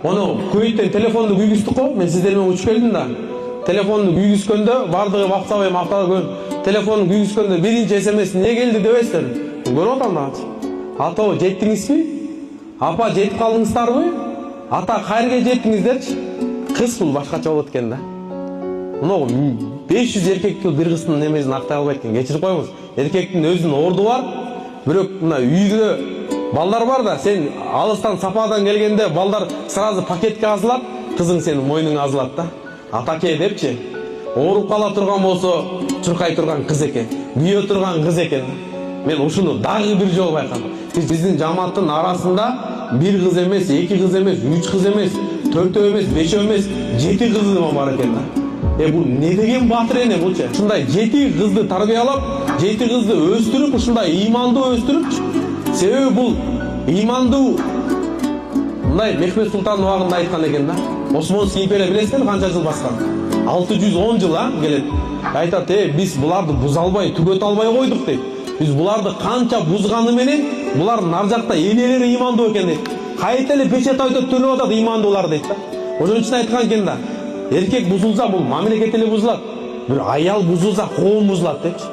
Onu Kuveyттен telefondu күйгүздүк го. Мен сиздер менен учуп келдим да. Telefondu күйгүзгөндө бардыгы бактабай мактап көрүп, telefondu күйгүзгөндө биринчи SMS не келди дебесиздер. Көрүп атам да. Ата жеттиңизби? Апа жетип калдыңыздарбы? Ата кайерге жеттиңиздерчи? Кыз бул башкача болот экен да. Мына 500 эркектин бир кыздын немесин актай албайт экен. Кечирип коюңуз. Эркектин өзүнүн орду бар. Бирок мына үйдө балдар бар да, сен алыстан сападан келгенде балдар сразу пакетке азылат, кызың сенин мойнуңа азылат да. Атаке депчи, ооруп кала турган болсо, чуркай турган кыз экен, күйө турган кыз экен. Мен ушуну дагы бир жолу байкадым. Биздин жамааттын арасында бир кыз эмес, эки кыз эмес, үч кыз эмес, төртөө эмес, бешөө эмес, 7 кызы бар экен да. Бул не деген батыр эне булчу? Ушундай 7 кызды тарбиялап, 7 кызды өстүрүп, ушундай ыймандуу өстүрүп, себеби бул ыймандуу мындай Мехмет Султандын убагында айткан экен да. Осмонский империя билесиздер канча жыл баскан? 610 жыл келет. Айтат, биз буларды буза албай, түгөтө албай койдук дейт. Биз буларды канча бузганы менен, булардын ар жакта энелери ыймандуу экен дейт. Кайта эле печет айтып төлөп атат ыймандуулар дейт да. Ошон үчүн айткан экен да. Эркек бузулса бул мамлекет эле бузулат. Бир аял бузулса коом бузулат депчи.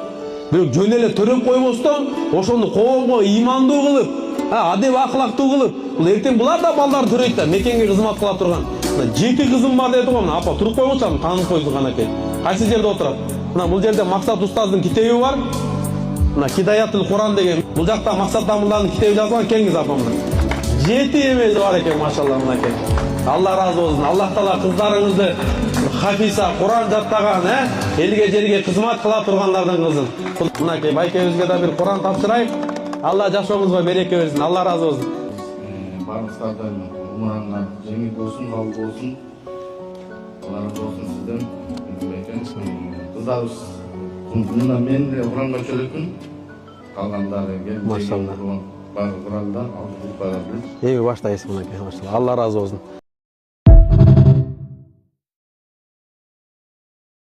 Бирок жөн эле төрөп койбостон, ошону коомго ыймандуу кылып, адеп акылактуу кылып, бул эртең булар да балдар төрөйт да, мекенге кызмат кыла турган. 7 кызым бар деди го, апа туруп койгончу, таанып койду канакей. Кайсы жерде отурат? Мына бул жерде Максат устаздын китеби бар. Мына Хидаятул Куран деген. Бул жакта Максат Дамылдардын китеби жазылган, келиңиз апамдар. 7 эмеси бар экен, машалла мынакей. Алла разы болсун. Аллах таала кыздарыңызды хафиса, Куран жаттаган, элге жерге кызмат кыла тургандардын кызын. Мынакей байкебизге да бир Куран тапшырайык. Алла жашооңузга береке берсин. Алла разы болсун. Баарыңыздардан умураңар жеңил болсун, мал болсун. Алла разы болсун сизден. Кыздарыбыз мына мен Куранга чөлөкүн. Калгандары келип машалла. Баары Курандан алып барабыз. Баштайсыз мынакей, машалла. Алла разы болсун.